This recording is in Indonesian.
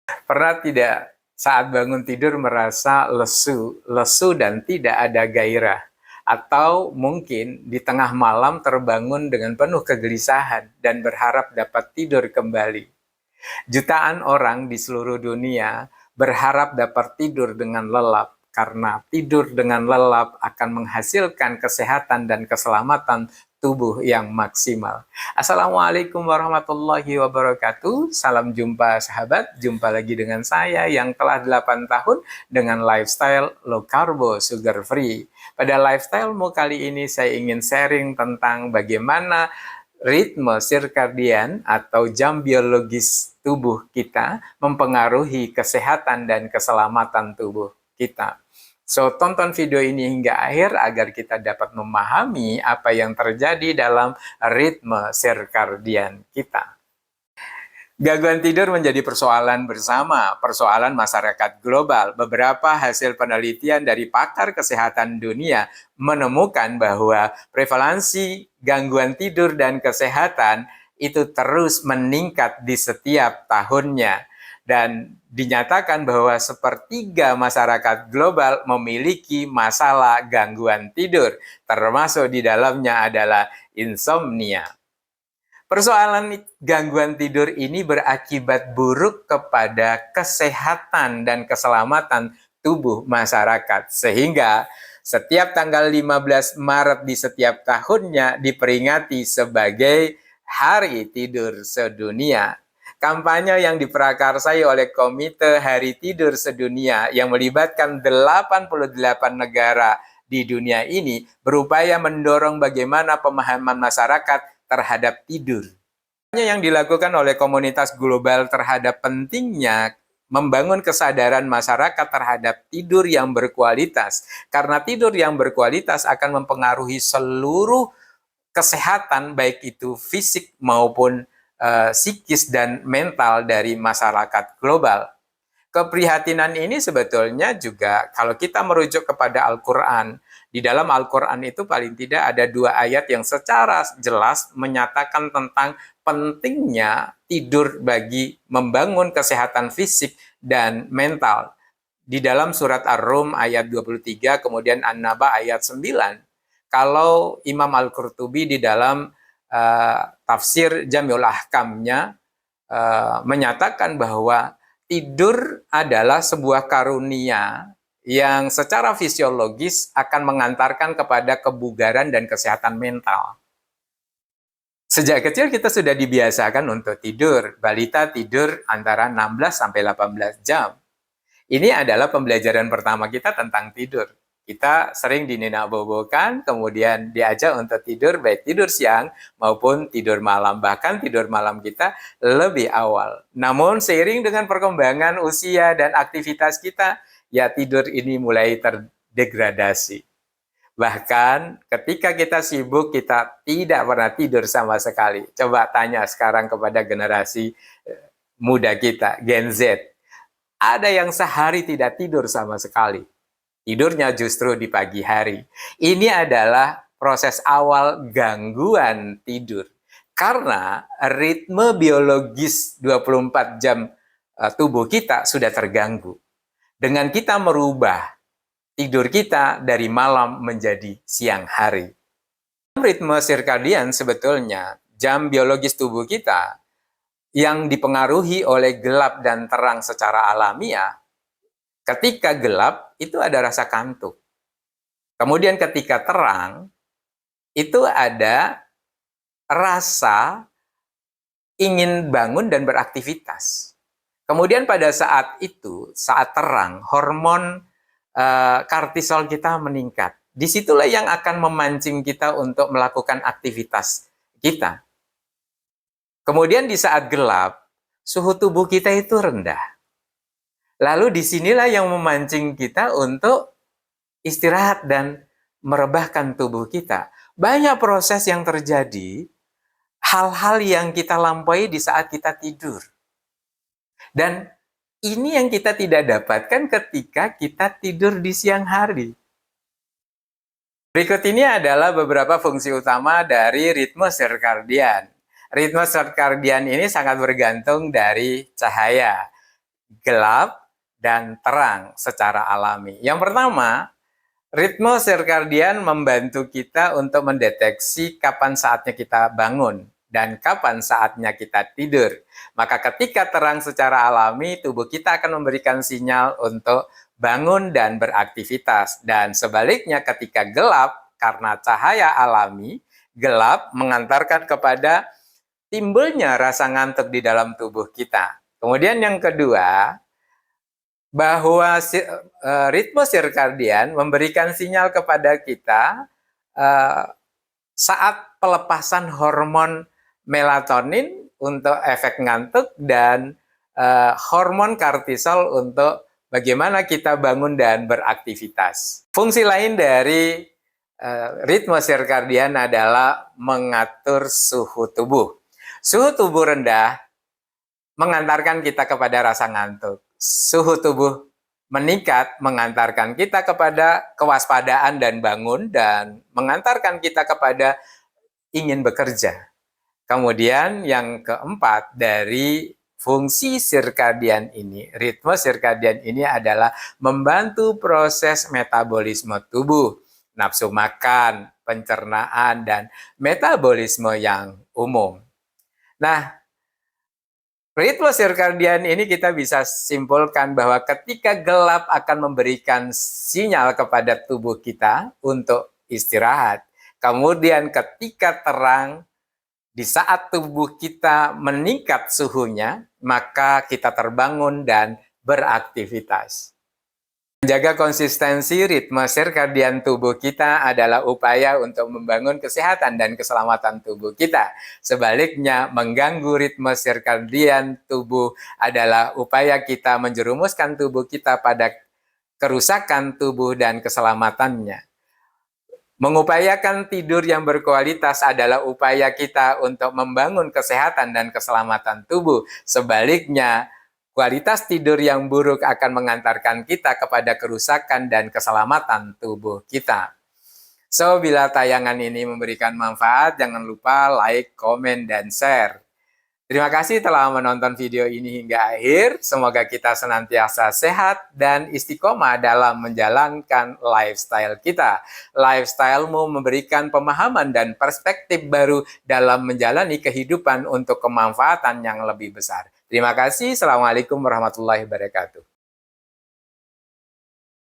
Pernah tidak saat bangun tidur merasa lesu dan tidak ada gairah? Atau mungkin di tengah malam terbangun dengan penuh kegelisahan dan berharap dapat tidur kembali. Jutaan orang di seluruh dunia berharap dapat tidur dengan lelap karena tidur dengan lelap akan menghasilkan kesehatan dan keselamatan tubuh yang maksimal. Assalamualaikum warahmatullahi wabarakatuh. Salam jumpa sahabat. Jumpa lagi dengan saya yang telah 8 tahun dengan lifestyle low carbo sugar free. Pada lifestylemu kali ini saya ingin sharing tentang bagaimana ritme sirkadian atau jam biologis tubuh kita mempengaruhi kesehatan dan keselamatan tubuh kita. So, tonton video ini hingga akhir agar kita dapat memahami apa yang terjadi dalam ritme sirkadian kita. Gangguan tidur menjadi persoalan bersama, persoalan masyarakat global. Beberapa hasil penelitian dari pakar kesehatan dunia menemukan bahwa prevalensi gangguan tidur dan kesehatan itu terus meningkat di setiap tahunnya. Dan dinyatakan bahwa sepertiga masyarakat global memiliki masalah gangguan tidur, termasuk di dalamnya adalah insomnia. Persoalan gangguan tidur ini berakibat buruk kepada kesehatan dan keselamatan tubuh masyarakat. Sehingga setiap tanggal 15 Maret di setiap tahunnya diperingati sebagai Hari Tidur Sedunia. Kampanye yang diprakarsai oleh Komite Hari Tidur Sedunia yang melibatkan 88 negara di dunia ini berupaya mendorong bagaimana pemahaman masyarakat terhadap tidur. Yang dilakukan oleh komunitas global terhadap pentingnya membangun kesadaran masyarakat terhadap tidur yang berkualitas. Karena tidur yang berkualitas akan mempengaruhi seluruh kesehatan, baik itu fisik maupun psikis dan mental dari masyarakat global. Keprihatinan ini sebetulnya juga kalau kita merujuk kepada Al-Quran, di dalam Al-Quran itu paling tidak ada 2 ayat yang secara jelas menyatakan tentang pentingnya tidur bagi membangun kesehatan fisik dan mental. Di dalam surat Ar-Rum ayat 23, kemudian An-Naba ayat 9. Kalau Imam Al-Qurtubi di dalam tafsir Jami'ul Ahkamnya menyatakan bahwa tidur adalah sebuah karunia yang secara fisiologis akan mengantarkan kepada kebugaran dan kesehatan mental. Sejak kecil kita sudah dibiasakan untuk tidur. Balita tidur antara 16 sampai 18 jam. Ini adalah pembelajaran pertama kita tentang tidur. Kita sering dinina-bobokan, kemudian diajak untuk tidur, baik tidur siang maupun tidur malam. Bahkan tidur malam kita lebih awal. Namun seiring dengan perkembangan usia dan aktivitas kita, ya tidur ini mulai terdegradasi. Bahkan ketika kita sibuk, kita tidak pernah tidur sama sekali. Coba tanya sekarang kepada generasi muda kita, Gen Z. Ada yang sehari tidak tidur sama sekali. Tidurnya justru di pagi hari. Ini adalah proses awal gangguan tidur. Karena ritme biologis 24 jam tubuh kita sudah terganggu. Dengan kita merubah tidur kita dari malam menjadi siang hari. Ritme sirkadian sebetulnya jam biologis tubuh kita yang dipengaruhi oleh gelap dan terang secara alamiah. Ketika gelap, itu ada rasa kantuk. Kemudian ketika terang, itu ada rasa ingin bangun dan beraktivitas. Kemudian pada saat itu, saat terang, hormon kortisol kita meningkat. Disitulah yang akan memancing kita untuk melakukan aktivitas kita. Kemudian di saat gelap, suhu tubuh kita itu rendah. Lalu disinilah yang memancing kita untuk istirahat dan merebahkan tubuh kita. Banyak proses yang terjadi, hal-hal yang kita lampaui di saat kita tidur. Dan ini yang kita tidak dapatkan ketika kita tidur di siang hari. Berikut ini adalah beberapa fungsi utama dari ritme sirkadian. Ritme sirkadian ini sangat bergantung dari cahaya. gelap, dan terang secara alami. Yang pertama, ritme sirkadian membantu kita untuk mendeteksi kapan saatnya kita bangun dan kapan saatnya kita tidur. Maka ketika terang secara alami, tubuh kita akan memberikan sinyal untuk bangun dan beraktivitas. Dan sebaliknya ketika gelap, karena cahaya alami, gelap mengantarkan kepada timbulnya rasa ngantuk di dalam tubuh kita. Kemudian yang kedua, bahwa ritme sirkadian memberikan sinyal kepada kita saat pelepasan hormon melatonin untuk efek ngantuk dan hormon kortisol untuk bagaimana kita bangun dan beraktivitas. Fungsi lain dari ritme sirkadian adalah mengatur suhu tubuh. Suhu tubuh rendah mengantarkan kita kepada rasa ngantuk. Suhu tubuh meningkat mengantarkan kita kepada kewaspadaan dan bangun dan mengantarkan kita kepada ingin bekerja. Kemudian yang keempat dari fungsi sirkadian ini, ritme sirkadian ini adalah membantu proses metabolisme tubuh, nafsu makan, pencernaan, dan metabolisme yang umum. Nah, ritme sirkadian ini kita bisa simpulkan bahwa ketika gelap akan memberikan sinyal kepada tubuh kita untuk istirahat. Kemudian ketika terang, di saat tubuh kita meningkat suhunya, maka kita terbangun dan beraktivitas. Menjaga konsistensi ritme sirkadian tubuh kita adalah upaya untuk membangun kesehatan dan keselamatan tubuh kita. Sebaliknya, mengganggu ritme sirkadian tubuh adalah upaya kita menjerumuskan tubuh kita pada kerusakan tubuh dan keselamatannya. Mengupayakan tidur yang berkualitas adalah upaya kita untuk membangun kesehatan dan keselamatan tubuh. Sebaliknya, kualitas tidur yang buruk akan mengantarkan kita kepada kerusakan dan keselamatan tubuh kita. So, bila tayangan ini memberikan manfaat, jangan lupa like, komen, dan share. Terima kasih telah menonton video ini hingga akhir. Semoga kita senantiasa sehat dan istiqomah dalam menjalankan lifestyle kita. Lifestyle-mu memberikan pemahaman dan perspektif baru dalam menjalani kehidupan untuk kemanfaatan yang lebih besar. Terima kasih. Assalamualaikum warahmatullahi wabarakatuh.